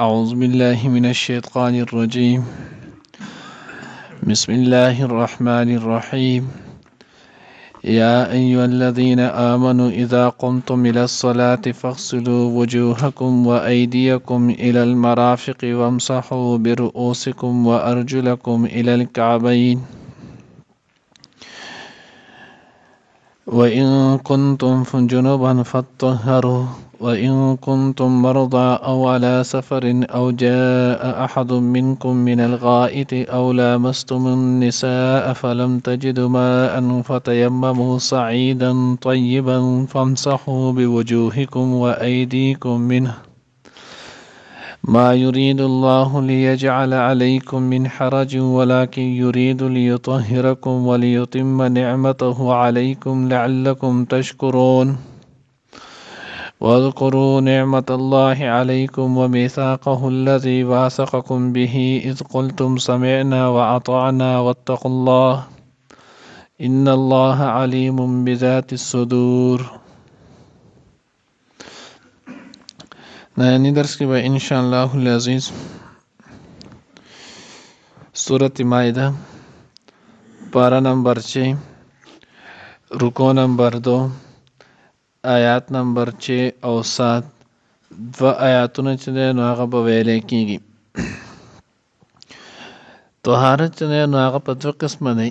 أعوذ بالله من الشيطان الرجيم. بسم الله الرحمن الرحيم. يا أيها الذين آمنوا إذا قمتم إلى الصلاة فاغسلوا وجوهكم وأيديكم إلى المرافق وامسحوا برؤوسكم وأرجلكم إلى الكعبين وإن كنتم جنبا فاطهروا وإن كنتم مرضى أو على سفر أو جاء أحد منكم من الغائط أو لامستم النساء فلم تجدوا ماء فتيمموا صعيدا طيبا فامسحوا بوجوهكم وأيديكم منه ما يريد الله ليجعل عليكم من حرج ولكن يريد ليطهركم وليتم نعمته عليكم لعلكم تشكرون واذكروا نعمة الله عليكم وميثاقه الذي واثقكم به إذ قلتم سمعنا وأطعنا واتقوا الله إن الله عليم بذات الصدور. نانی درس کې به ان شاء الله العزیز سورۃ مائده پارا نمبر 6 رکو نمبر 2 آیات نمبر 6 او 7 دو آیاتونه چې نو هغه به ویل کېږي. طهارت چې نو هغه په دوه قسمه دی،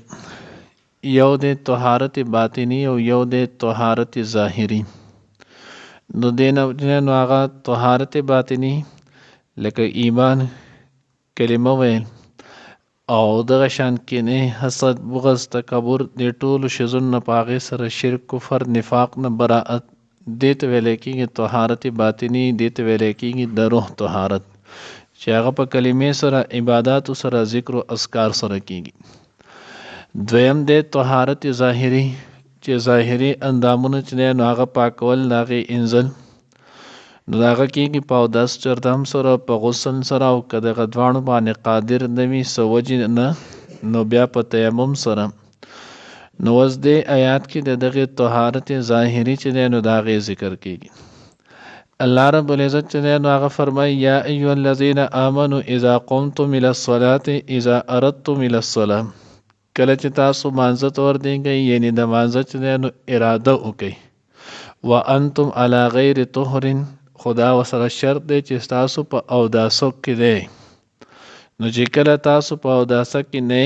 یو د طهارت باطنی او یو د طهارت ظاهری. نو دینه نو هغه طهارت باطنی لکه ایمان، کلمه ویل او دغه شان کینه، حسد، بغض، تکبر، د ټولو شیزونو نه په هغې سره شرک، کفر، نفاق نه براءت، دې ته ویلی کېږي طهارت باطنی. دې ته ویلی کېږي د روح طهارت چې هغه په کلمې سره، عباداتو سره، ذکر او اذکار سره کېږي. دویم دی طهارت ظاهري چې ظاهري اندامونه چې دی نو هغه پاکول، د هغې انزل، نو د هغه کېږي په اودس چردم سره، په غسل سره، او که دغه دواړو باندې قادر نه وي څه وجې نه نو بیا په تیمم سره. نو اوس دې آیات کې د دغې طهارت ظاهري چې دی نو د هغې ذکر کېږي. الله رب العزت چې دی نو هغه فرمایي یا ایها الذین آمنوا اذا قمتم الى الصلاة اذا اردتم الى الصلاة، کله چې تاسو مانځه ته وردېږئ، یعنې د مانځه چې دی نو اراده وکئ، وانتم علی غیر طهر، خدا وسره شرط دی چې تاسو په اوداسه کې دی. نو چې کله تاسو په اوداسه کې نه،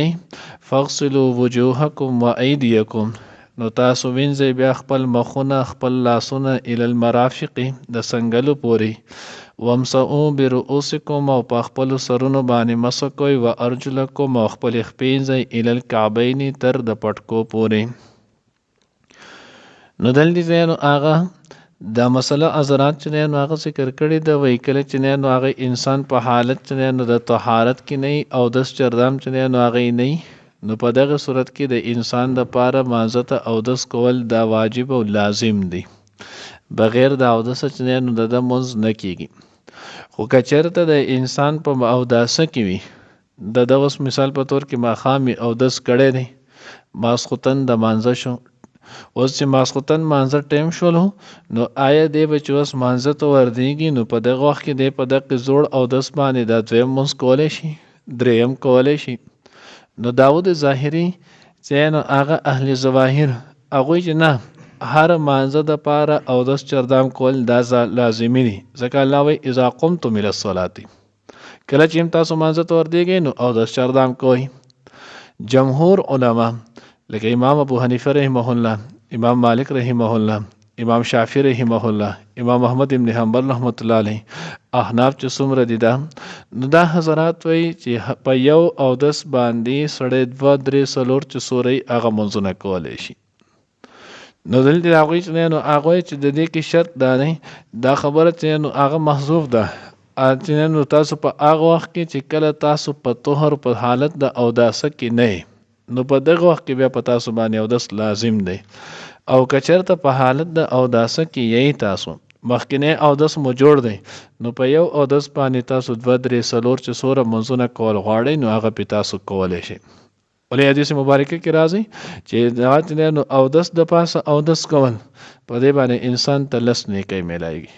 فاغسلوا وجوهکم و ایدیکم، نو تاسو وینځئ بیا خپل مخونه، خپل لاسونه الی المرافق، د څنګلو پورې، وامسحوا برؤوسکم، او په خپلو سرونو باندې مسح کوئ، و ارجلکم، او خپلې خپې وینځئ الی الکعبین، تر د پټکو پورې. نو دلته دی نو هغه دا مسله حضرات چې دی نو هغه ذکر کړي ده، وایي کله چې دی نو هغه انسان په حالت چې دی نو د طهارت کې نه، او اودس چردام چې دی نو هغه نه، نو په دغه صورت کې د انسان دپاره مانځه ته اودس کول دا واجب او لازم دی. بغیر د اودسه چې دی نو د ده مونځ نه کېږي. خو که چېرته د انسان په اوداسه کې وي، د ده اوس مثال په طور کې ماښام یې اودس کړی دی، ماسخوتن د مانځه شو، اوس چې ماسخوتن مانځه ټیم شولو، نو آیا دی به چې اوس مانځه ته وردېږي، نو په دغه وخت کې دی په دغې زوړ اودس باندې دا دویم مونځ کولی شي، دریم کولی شي. نو داود ظاهري چې نو هغه اهل ظواهر هغوی چې نه، هر مانځه دپاره اودس چردام کول دا لازمي دي، ځکه الله وایي اذا قمتم الی الصلاة، کله چې هم تاسو مانځه ته وردېږئ نو اودس چردام کوئ. جمهور علما لکه امام ابو حنیفه رحمه الله، امام مالک رحمه الله، امام شافعی رحمه الله، امام احمد ابن حنبل رحمت الله علیه، احناف چې څومره دي دا، نو دا حضرات وایي چې په یو اودس باندې سړی 2 3 4 چې سورۍ هغه منځونه کولی شي. نو دلته هغوی چې نو هغوی چې د دې کې شرط دا دی، دا خبره چې نو هغه محذوف ده، چې نو تاسو په هغه وخت کې چې کله تاسو په طهر په حالت د اوداسه کې نه، نو په دغه وخت کې بیا په تاسو باندې اودس لازم دی. او که چېرته په حالت د اوداسه کې یې تاسو مخکینی اودس مو جوړ دی، نو په یو اودس باندې تاسو 2 3 4 چې څومره منځونه کول غواړئ نو هغه پې تاسو کولی شئ. ولې حدیث مبارکه کې راځي چې دغه نو اودس د پاسه اودس کول، په دې باندې انسان ته 10 نیکۍ میلایږي،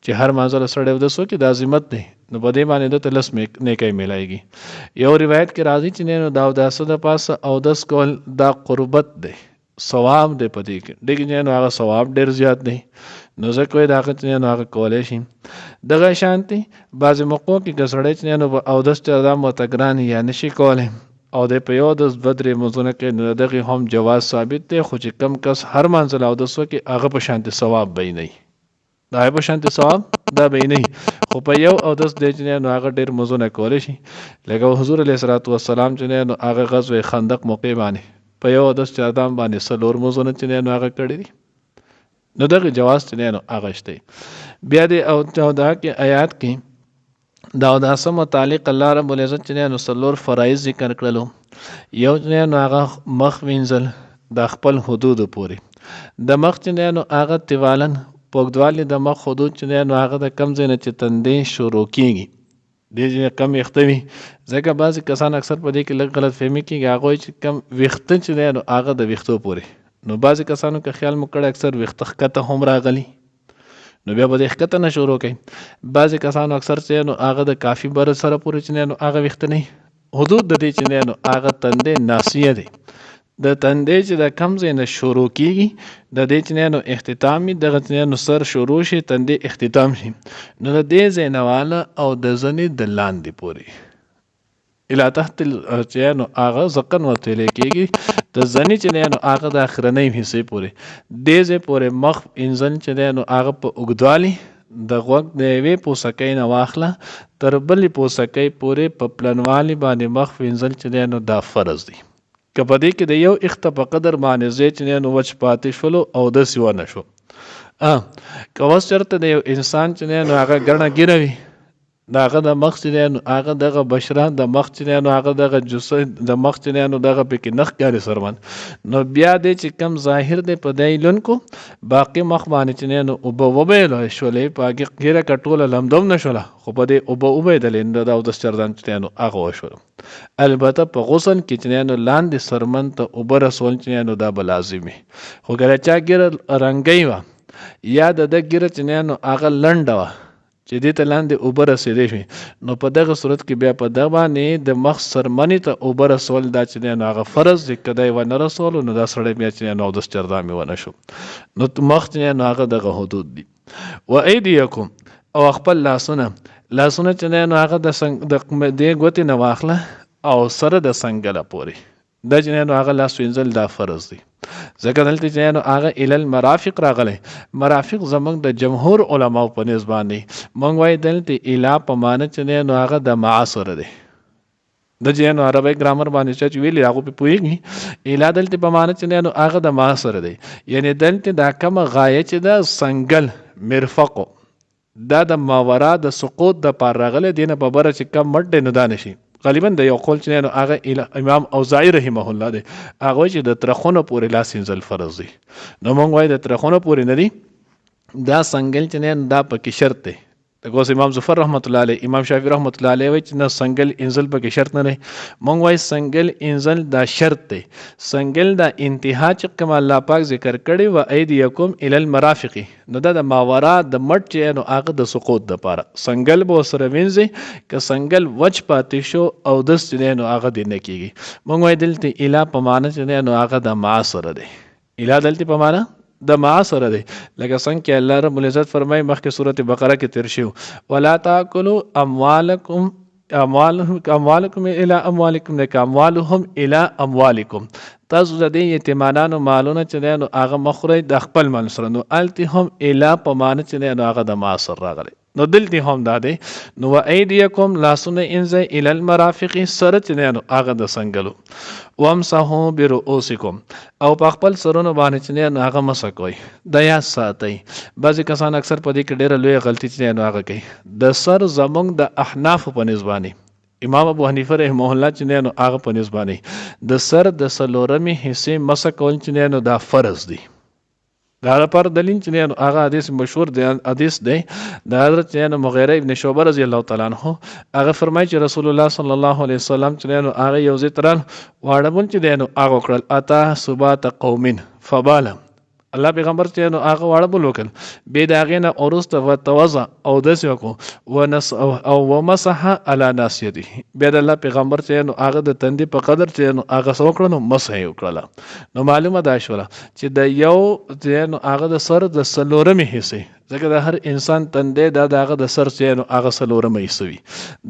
چې هر مازل سره اودس وکړي د عظمت دی نو په دې باندې د تلس نیکي ملایږي. یو روایت کې راځي چې نه دا اودس د پاسه اودس کول دا قربت دی، ثواب دی په دې کې دغه نه هغه ثواب ډیر زیات دی. نو زه کوی دا چې نه هغه کولای شي دغه شانتي بعض موقعو کې ګسړې چې نه اودس ته دا متګران یا نشي کولای او د په یو د بدرې مزونه کې نو دغه هم جواز ثابت دی، خو چې کم کس هر منځل اودس وکړي هغه په شانتي ثواب به نه دا په شانتي ثواب دا به نه خو په یو اودس دی چې نو هغه ډیر مزونه کولای شي. لکه حضور علیه الصلاۃ والسلام چې نو هغه غزوه خندق موقع باندې په یو اودس چې ادم باندې سلور مزونه چې نو هغه کړی دي نو دغه جواز چې نو هغه شته. بیا د او دا کې آیات کې دا اوداسه متعلق الله رب العزت چې نو سلور فرایض ذکر کړلو. یو چې نو هغه مخ وینځل د خپل حدود پورې د مخ چې نو هغه تیوالن پوګدوالي د مخ حدود چې نو هغه د کم ځای نه چې تندې شروع کیږي دې کم یختوي ځکه بعضی کسان اکثر په دې کې لږ غلط فهمي کیږي هغه چې کم ویخته چې نو هغه د ویختو پورې نو بعضی کسانو که خیال مو کړ اکثر ویخته خکته هم راغلي نو بیا به د خکته نه شروع کوي. بعضی کسانو اکثر چې نو هغه د کافي بر سره پورې چې نو هغه ویخته نه حدود د دې چې نو هغه تندې ناسیه دی د تندې چې د کم ځای نه شروع کیږي د دې چې نو اختتام دغه نو سر شروع شي تندې اختتام شي نو د دې ځای نه والا او د ځنې د لاندې پورې اله تحت چې نو هغه ځکن ورته لیکيږي د ځنې چې نو هغه د اخرنۍ حصے پورې دې ځای پورې مخ انځن چې نو هغه په اوګدوالي د غوږ د یوې پوسکۍ نه واخله تر بلې پوسکۍ پورې په پلنوالي باندې مخ وینځل چې نو دا فرض دی. که په دې کې د یو اخته په قدر باندې زی چې نو وچ پاتې شولو او د سیو نه شو که اوس چېرته د یو انسان چې نو هغه ګڼه ګیره وي د هغه د مخ چې نو هغه دغه بشره د مخ چې نو هغه دغه جسه د مخ چې نو دغه پکې نخ ګاري سرمن نو بیا دې چې کم ظاهر دی په دای لونکو باقي مخ باندې چې نو او به وبېل شولې پاګه ګیره کټوله لمدوم نشوله خو په دې او به وبېدل دا د چردان چې نو هغه وشو. البته په غسل کې چې نو لاندې سرمن ته او بر رسول چې نو دا به لازمي خو ګره چا ګیره رنگي وا یا د ګیره چې نو هغه لنډه وا چې دې ته لاندې اوبه رسېدې شي نو په دغه صورت کې بیا په دغه باندې د مخ سرمنې ته اوبه رسول دا چې نو هغه فرض دی که دی ونه رسولو نو دا سړی بیا چې نو اودس چردامې ونه شو نو مخ چې نو هغه دغه حدود دي. و ایدیکم او خپل لاسونه چې نو هغه د دې ګوتې نه واخله او سره د سنګله پورې دا چې نو هغه لاس وینځل دا فرض دی ځکه دلته چې نو هغه ال المرافق راغلی مرافق زمونږ د جمهور علماو په نسبت باندې مونږ وایي دلته اله په معنی چې نو هغه د معاصر دی د جنو عربی ګرامر باندې چې ویلي هغه په پوهیږي اله دلته په معنی چې نو هغه د معاصر دی یعنی دلته دا کوم غایه چې د سنگل مرفقو دا د ماورا د سقوط د پار راغله دینه په بره چې کم مټ نه دانشي غالبا د یو قول چې نو هغه امام اوزاعی رحمه الله دی هغه چې د ترخونه پورې لاس انزل فرض دی نو مونږ وایي د ترخونه پورې نه دی دا سنگل چې نو دا پکې شرط دی. دغه امام ظفر رحمت الله علیه امام شافعی رحمت الله علیه وایي چې نه سنگل انزل پکې شرط نه دی مونږ وایي سنگل انزل دا شرط دی سنگل دا انتها چې کوم الله پاک ذکر کړي و ایدیکم ال المرافق نو دا د ماورا د مټ چې نو هغه د سقوط د پاره سنگل به سره وینځي که سنگل وچ پاتې شو او د نو هغه دی نه کیږي مونږ وایي دلته اله په معنی چې نو هغه د معاصر دی اله دلته په معنی د معاصر دی لکه څنګه چې الله رب العزت فرمایي مخکې سورته بقره کې تیر شو ولا تاكلوا اموالکم الى اموالکم لك اموالهم الى اموالکم تاسو د دې یتیمانانو مالونه چې نو هغه مخوري د خپل مال سره نو التهم الى په معنی چې نو هغه د معاصر راغلی نو دلته هم داده نو و ایدیکم لاسونه انزه الى المرافق سره چې نو هغه د سنگلو وامسحوا برؤوسکم او په خپل سرونو باندې چې نو هغه مسکوي د یا ساتي. بعضی کسان اکثر په دې کې ډېر لوی غلطي چې نو هغه کوي د سر زمونږ د احناف په نسبانه امام ابو حنیفه رحمه الله چې نو هغه په نسبانه د سر د سلورمي حصے مسکول چې نو دا فرض دی. دا پر دلیل چې نو هغه حدیث مشهور دی حدیث دی د حضرت مغیره ابن شعبه رضی الله تعالی عنہ هغه فرمایي چې رسول الله صلی الله علیه وسلم چې نو هغه یو ځتران واړبل چې نو هغه کړل اتا صبات قوم فبال الله پیغمبر چې نو هغه واړه بل وکړ به د هغې نه وروسته وتوضا اودس یې وکړو او ومسح علی ناصیته بیا د الله پیغمبر چې نو هغه د تندي په قدر چې نو هغه څه وکړه نو مسح یې وکړله نو معلومه دا شوله چې د یو چې نو هغه د سر د څلورمې حصې ځکه د هر انسان تندی دا د هغه د سر چې نو هغه څلورمه حصه وي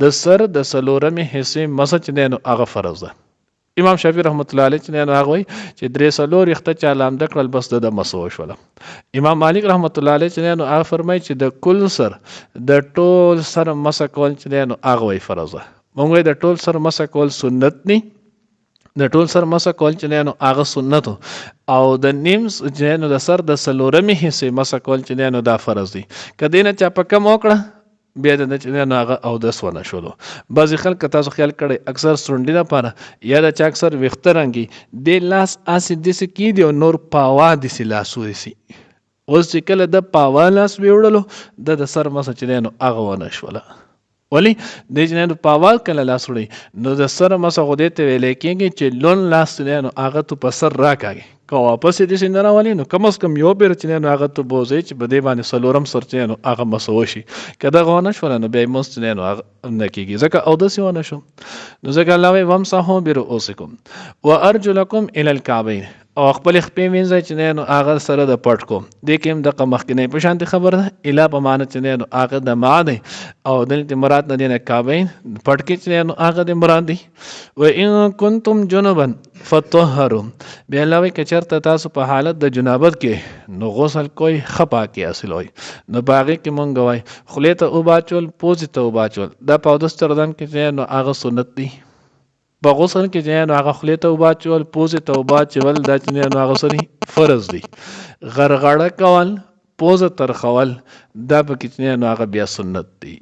د سر د څلورمې حصې مسح چې نو هغه فرض ده امام شافعي رحمت الله علیه چې هغه وایي چې درې څلور ویښته چا لامده کړل بس د مسح وشوله امام مالک رحمت الله علیه چې هغه فرمایي چې د کل سر د ټول سر مسح کول چې نو هغه وایي فرض ده موږ وایي د ټول سر مسح کول سنت نه د ټول سر مسح کول چې نو هغه سنت او د نیم چې نو د سر د څلورمې حصې مسح کول چې نو دا فرض دي که دې نه چا په کم وکړه بیا د چې نو هغه اودس ونه شولو بعضې خلک تاسو خیال کړئ اکثر سرونډي لپاره یا د چا اکثر ویښته رنګي دې لاس هسې داسې کیدي او نور پاوا داسې لاس ورسي اوس چې کله د پاوا لاس ویوړلو د سر مسح چې نو هغه ونه شوله ولی د چې نو پاوا کله لاس وړي نو د سر مسح خو دې ته ویلی کېږي چې لون لاس چې نو هغه تو په سر راکاږي که واپس یې داسې نه راولي نو کم از کم یو پېره چې نو هغه ته بوځئ چې په دې باندې څلورم سر چې نو هغه مسح وشي که دغه ونه شوله نو بیا یې مونځ چې نو هغه نه کېږي ځکه اودس یې ونه شو نو ځکه الله وایي وامسحوا برؤوسکم وارجلکم الی الکعبین او خپل خپې وینځئ چې نو هغه سره د پټ کو دې کې هم دغه مخکینۍ په شانتې خبره ده اله په معنی چې نو هغه د ما دی او دلته مراد نه دی نه کعبین پټ کې چې نو هغه د مراد دی وان کنتم جنبا فطهروا بیا الله وایي که چېرته تاسو په حالت د جنابت کې نو غسل کوئ ښه پاکي حاصل وئ نو په هغې کې مونږ وایي خولې ته اوبه اچول پوزې ته اوبه اچول دا په اودس چردان کې چې نو هغه سنت دی په غسل کې چې نو هغه خولې ته اوبه اچول پوزې ته اوبه اچول دا چې نو هغه څه فرض دی غرغړه کول پوزه ترخول دا پکې چې نو هغه بیا سنت دی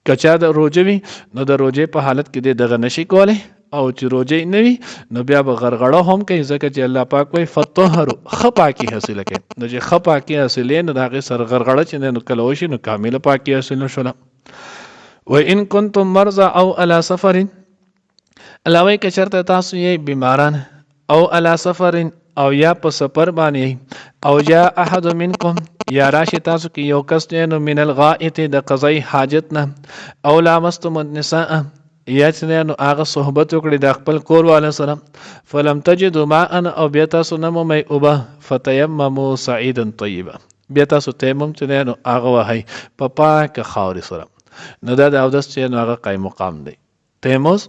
که چا د روژې وي نو د روژې په حالت کې دې دغه نشي کولی او چې روژې نه وي نو بیا به غرغړه هم کوي ځکه چې الله پاک وایي فطهروا ښه پاکي حاصله کوي نو چې ښه پاکي حاصلې نو د هغې سره غرغړه چې نو کله وشي نو کامله پاکي حاصل نه شوله وان کنتم مرضى او علی سفر الله وایي که چېرته تاسو یې بیماران او علی سفر او یا په سفر باندې او جاء احد منکم یا راشي تاسو کې یو کس دی نو من الغائط د قضای حاجت نه او لامستم النساء یا چې نو هغه صحبت وکړي د خپل کور والا سره فلم تجدوا ماء او بیا تاسو نه مومئ اوبه فتیمموا صعیدا طیبا بیا تاسو تیمم چې نو هغه وهئ په پاکه خاورې سره نو دا د اودس چې نو هغه قایم مقام دی تیموس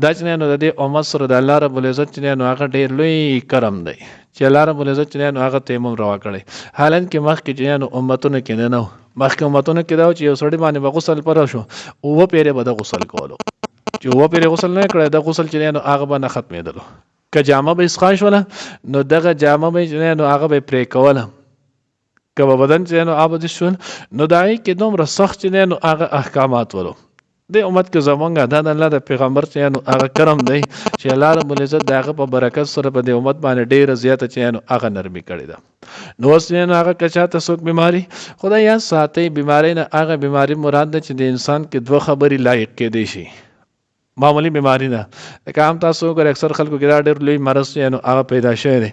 دا چې نو د دې امت سره د الله رب العزت چې نو هغه ډېر لوی کرم دی چې الله رب العزت چې نو هغه تیمم روا کړی حالانکه مخکې چې نو امتونه کې نه مخکې امتونه کې دا چې یو سړی باندې به غسل پره شو اووه پیرې به د غسل کولو چې اووه پیرې غسل نه کړی د غسل چې نو هغه به نه ختمېدلو که جامه به اسخا شوله نو دغه جامه به چې نو هغه به پرې کوله که به بدن چې نو آباد شول نو د هغې کې دومره سخت چې نو هغه احکامات ولو د امت کې زمونږ دا د الله د پیغمبر چې نو هغه کرم دی چې الله رب العزت د هغه په برکت سره په دې امت باندې ډېره زیاته چې نو هغه نرمي کړې ده نو اوس نو هغه که چاته څوک بیماري خدای یاد ساتئ بیمارۍ نه هغه بیماري مراد ده چې د انسان کې دوه خبرې لایق کېدی شي معمولی بیماری نه لکه هم تاسو وګورئ اکثر خلکو کې دا ډېر لوی مرض چې نو هغه پیدا شوی دی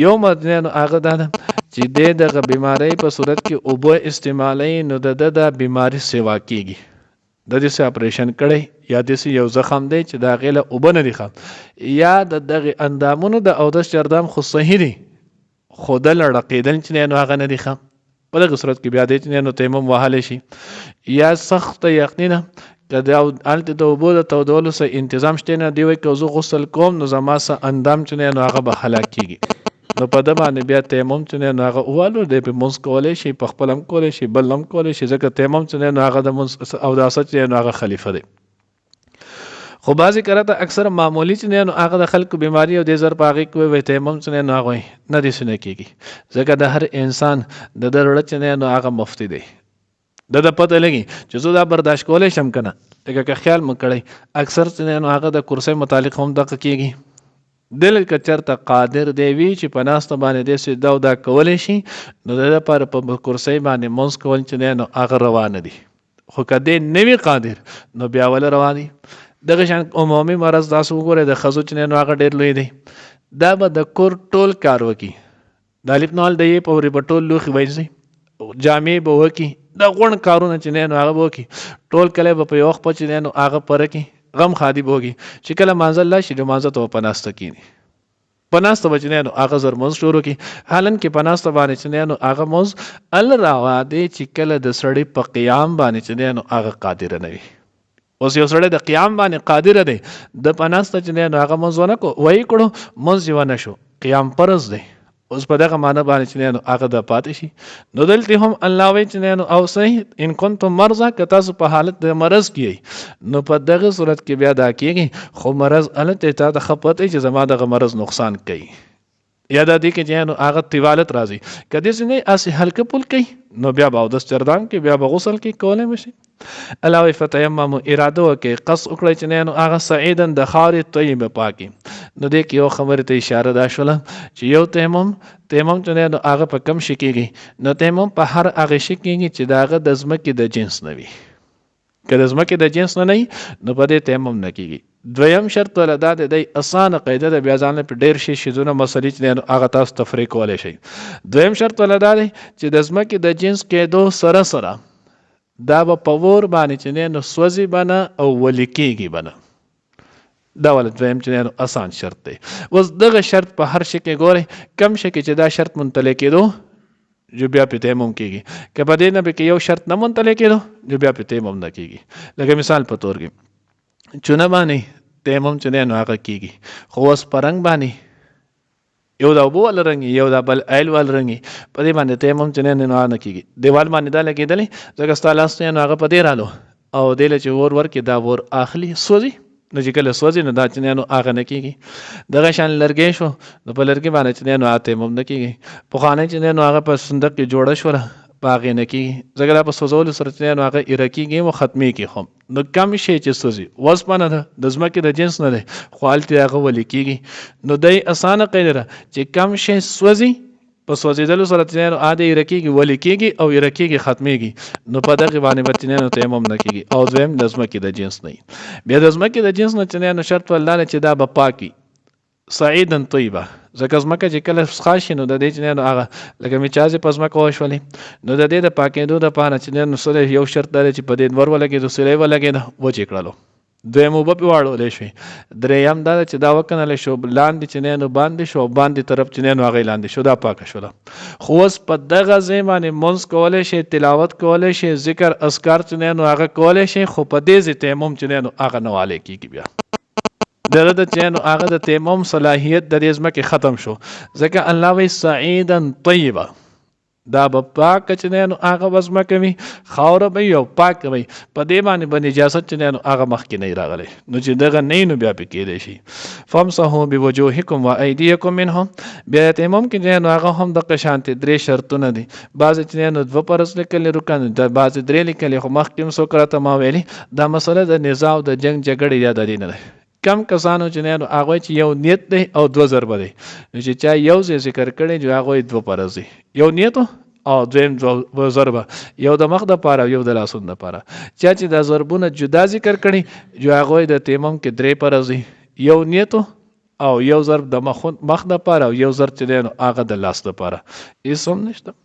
یو مرض نو هغه دا ده چې د دغه بیمارۍ په صورت کې اوبه استعمالوي نو د د بیماري سیوا کېږي د دې څه اپریشن کړی یا داسې یو زخم دی چې د هغې له اوبه نه دي ښه یا د دغې اندامونو د اودس چردام خو صحیح دي خو د لړقېدل چې نو هغه نه دي ښه په دغه صورت کې بیا دی چې نو تیمم وهلی شي یا سخته یقیني ده که هلته د اوبو د تودولو څه انتظام شته نه دی وایي که زه غسل کوم نو زما څه اندام چې نو هغه به هلاک کېږي نو په ده باندې بیا تیمم چې نو هغه ووالو دی پرې مونځ کولی شي په خپل هم کولی شي بل هم کولی شي ځکه تیمم چې نو هغه د مونځ اوداسه چې نو هغه خلیفه دی خو بعضې کرته اکثر معمولی چې نو هغه د خلکو بیماري او دې زر په هغې کې وایي تیمم چې نو هغه وایي نه داسې نه کېږي ځکه د هر انسان د ده زړه چې نو هغه مفتی دی د پته لګي چې زه دا برداشت کولی شم که نه لکه که خیال مو کړی اکثر چې نو هغه د کرسۍ متعلق هم دغه کېږي دل که چېرته قادر دی وي چې په ناسته باندې داسې دا او دا کولی شي نو د لپاره په کرسۍ باندې مونځ کول چې نو هغه روانه دي خو که دی نه وي قادر نو بیا ولې روان دي دغه شان عمومي مرض تاسو وګورئ د ښځو چې نو هغه ډېر لوی دی دا به د کور ټول کار وکړي د الف نال د یې پورې په ټول لوښي وایي جامې به وکي د غون کارونه چې نه نو هغه به وکي ټول کله به په یو وخت چې نه نو هغه پره کی غم خادي به وکي چې کله مانځه الله شي د مانځه ته پناسته کینی پناسته به چې نه نو هغه زر مونځ شروع کی حالن کې پناسته باندې چې نه نو هغه مونځ ال راوا دی چې کله د سړی په قیام باندې چې نه نو هغه قادر نه وي اوس یو سړی د قیام باندې قادر دی د پناسته چې نه نو هغه مونځ ونه کو وای کړو مونځ یې ونه شو قیام فرض دی اوس په دغه معنی باندې چې نو هغه د پاتې شي نو دلته هم الله وی چې نو او صحیح ان کنتم مرضى که تاسو په حالت د مرض کې نو په دغه صورت کې بیا دا کېږي خو مرض الته تا د خپت چې زما دغه مرض نقصان کوي یا د دې کې چې نو هغه طوالت راځي کدی سي نه اسی هلکه پول کوي نو بیا به د چردان کې بیا به غسل کې کولای مشي الله وی فتیمم اراده وکي قص وکړي چې نو هغه سعیدن د خارې طیبه پاکي نو دې کې یو خبره ته اشاره دا شوله چې یو تیمم چې نو هغه په کم شي کېږي نو تیمم په هر هغه شي کېږي چې داغه د ځمکې د جنس نه وي که د ځمکې د جنس نه نو په دې تیمم نه کېږي دویم شرط ولدا د اسانه قاعده د بیا ځان په ډیر شي شیزونه مسلې چې هغه تاسو تفریق کولای شي دویم شرط ولدا دی چې د ځمکې د جنس کېدو سره سره دا به په ور باندې چې نو سوځي بنه او ولیکيږي بنه دا ول دویم چې آسان شرط دی اوس دغه شرط په هر شي کې ګوري کم شي کې چې دا شرط منتل کېدو جو بیا په تیمم کېږي که په دې نه به کې یو شرط نه منتل کېدو جو بیا په تیمم نه کېږي لکه مثال په تور کې چونه باندې تیمم چې نو هغه کېږي خو اوس پرنګ باندې یو دا اوبو ول رنګي یو دا بل ایل ول رنګي په دې باندې تیمم چې نه نه کېږي دیوال باندې دا لګېدلې ځکه ستاسو لاس نه هغه په دې رالو او دل چې ور کې دا ور اخلي سوځي نو چې کله سوځي نو دا چې نو هغه نه کېږي دغه شان لرګې شو نو په لرګې باندې چې نو تیمم نه کېږي په خانه چې نو هغه په صندوق کې جوړه شوله باغې نه کېږي ځکه دا په سوځولو سره چې نو هغه ایره کېږي او ختمي کې خو نو کم شي چې سوځي وسپنه ده د ځمکې د جنس نه ده خو هلته هغه ولي کېږي نو دی اسانه قاعده ده چې کم شي سوځي په سوځېدلو سره چې نو اده ایره کېږي ولي کېږي او ایره کېږي ختميږي نو په دغه باندې به نو تیمم نه کېږي او دویم د ځمکې د جنس نه بیا د ځمکې د جنس نه چې نو شرط ولله چې دا به پاکي سعیدن طیبه ځکه ځمکه چې کله خاص نو د دې چې نو هغه لکه میچازې په ځمکه وشولې نو د دې د پاکېدو د پاره چې نو سره یو شرط دی چې په دې ور ولګي د سره ولګي نه وچې کړلو دویم وب په واړولې شي دریم دا چې دا وکنه شو لاندې چې نو باندې شو باندې طرف چې نو هغه لاندې شو دا پاک شو خو اوس په دغه ځمانه مونږ کولای شي تلاوت کولای شي ذکر اذکار چې نو هغه کولای شي خو په دې ځ تیمم چې نو هغه نه والي کیږي بیا دغه د چینو هغه د تیمم صلاحیت د دې ځمکې ختم شو ځکه الله وی سعیدن طیبه دا به پاک چې نو هغه وزمکه وي خاوره به یو پاک وي په دې باندې به نجاست چې نو هغه مخکې نه راغلی نو چې دغه نه نو بیا پکې دی شي فمسحوا بوجوهکم وایدیکم منهم بیا تیمم کې نو هغه هم د قشانت درې شرطونه دي بعض چې نو دو پرس لیکل رکن د بعض درې لیکل خو مخکې سو کړه ما ویلي دا مسله د نزاع او د جنگ جګړې یاد دي نه کم کسانو چې نه هغه چې یو نیت دی او دو ضربه دی چې چا یو ذکر کړي جو هغه دو پرز دی یو نیت او دویم دو ضربه یو د مخ د پاره یو د لاسون د پاره چې د ضربونه جدا ذکر کړي جو هغه د تیمم کې درې پرز دی یو نیت او یو ضرب د مخ د پاره او یو ضرب چې نه هغه د لاس د پاره هیڅ هم نشته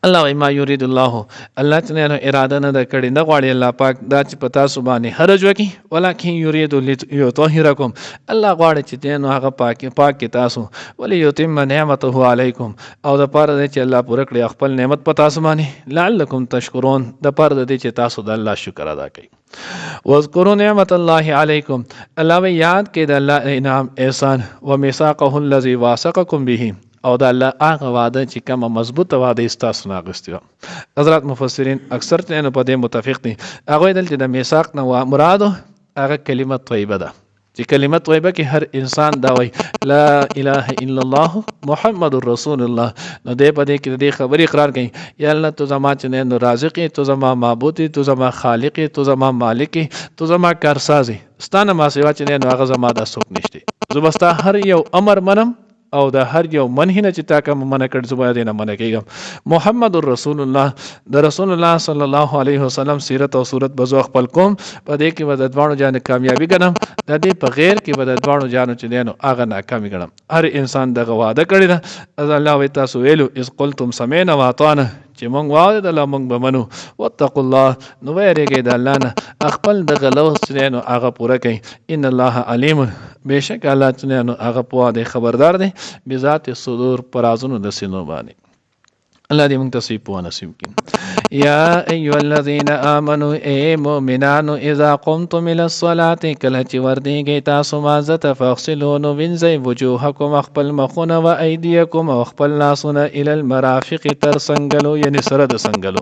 الله ما یرید الله چې نه اراده نه کړی نه غواړي الله پاک دا چې پتا سبحانه حرج وکي ولکن یرید یطهرکم الله غواړي چې نو هغه پاک تاسو ولی یتم نعمته علیکم او د پاره چې الله پوره کړی خپل نعمت پتا سبحانه لعلکم تشکرون د پاره چې تاسو د الله شکر ادا کړئ واذکروا نعمت الله علیکم الله یاد کړئ د الله انعام احسان و میثاقه الذی واثقکم به او دا الله هغه وعده چې کومه مضبوطه وعده استاسو نه غوښتي حضرات مفسرین اکثر ته په دې متفق دي هغه دلته د میثاق نه مراد هغه کلمه طیبه ده چې کلمه طیبه کې هر انسان دا وایي لا اله الا الله محمد رسول الله نو دې په دې کې دې خبرې اقرار کوي یا الله تو زما چې نو رازق تو زما معبود تو زما خالق تو زما مالک تو زما کارساز ستانه ما سیوا چې نو هغه زما د څوک نشته زبستا هر یو امر منم او د هر یو منهي نه چې تا کوم منع کړ زه باید نه منع کېږم. محمد رسول الله د رسول الله صلی الله علیه وسلم سیرت او صورت بزو خپل کوم په دې کې به د دوانو جان کامیابی ګڼم د دې په غیر کې به د دوانو جانو چې دینو هغه ناکامي ګڼم. هر انسان دغه وعده کړی ده. الله وی تاسو ویلو اذ قلتم سمعنا واطعنا چې مونږ واورېدل الله مونږ به منو. واتقوا الله نو ویریږئ د الله نه خپل دغه لوز چې دی نو هغه پوره کوي. ان الله علیم بېشک الله چې دی نو هغه پوه دی خبردار دی بذات الصدور په رازونو د سینو باندې. الله دې موږ ته صحیح پوهه نصیب کړي. یا ایها الذین آمنوا ای مؤمنانو اذا قمتم الى الصلاة کله چې وردیږئ تاسو مانځه ته فاغسلوا نو وینځئ وجوهکم خپل مخونه و ایدیکم او خپل لاسونه الى المرافق تر څنګلو یعنې سره د څنګلو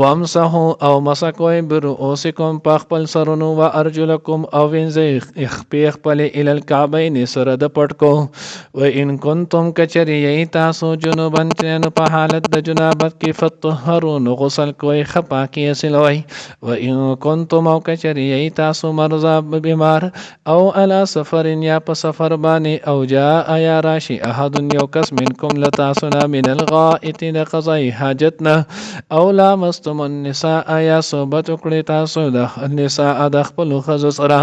وامسحوا او مسح کوئ برؤوسکم په خپل سرونو و ارجلکم او وینځئ خپې خپلې الى الکعبین سره د پټکو. و ان کنتم کچرې یئ تاسو جنوبا په حالت د جنابت کې فطهروا نو غسل کوئ ښه پاکي حاصلوئ. و ان کنتم او کچرې یئ تاسو مرضا بیمار او علی سفر یا په سفر باندې او جاء یا راشي احد یو کس منکم له تاسو نه من الغائط د قضای حاجت نه او لامستم النساء یا صحبت وکړئ تاسو د نساء د خپلو ښځو سره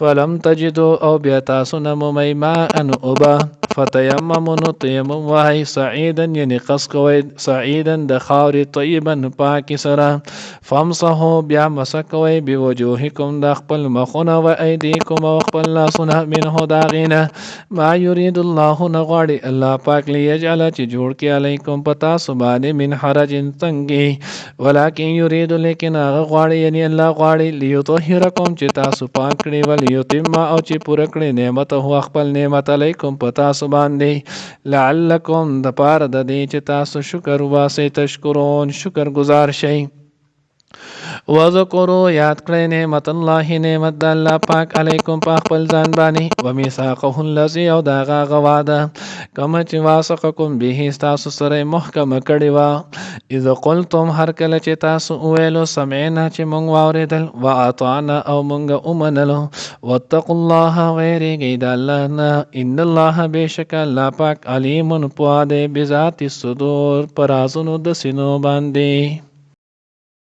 فلم تجدوا او بیا تاسو نه مومئ ماء اوبه فتیمموا نو تیمم وهئ صعیدا یعنې قصد کوئ صعیدا د خاورې طیبا پاکي سره. فامسحوا بیا مسح کوئ بوجوهکم د خپل مخونه و ایدیکم او خپل لاسونه منه د هغې نه ما یرید الله نه غواړي الله پاک لیجعل چې جوړ کړي علیکم په تاسو باندې من حرج تنګي ولکن یرید لیکن هغه غواړي یعنې الله غواړي لیطهرکم چې تاسو پاک کړي ولیتم او چې پوره کړي نعمته خپل نعمت علیکم په تاسو باندې لعلکم د پاره د دې چې تاسو شکر وباسئ تشکرون شکر گزار شئ. وذکروا یاد کړئ نعمت الله نعمت د الله پاک علیکم په خپل ځان باندې و میثاقه الذی او د هغه وعده کومه چې واثقکم به تاسو سره محکمه کړې وه اذ قلتم هر کله چې تاسو وویلو سمعنا چې موږ واورېدل و اطعنا او موږ ومنلو. واتقوا الله ویریږئ د الله نه ان الله بېشکه الله پاک علیم پوه دی بذات الصدور په رازونو د سینو باندې.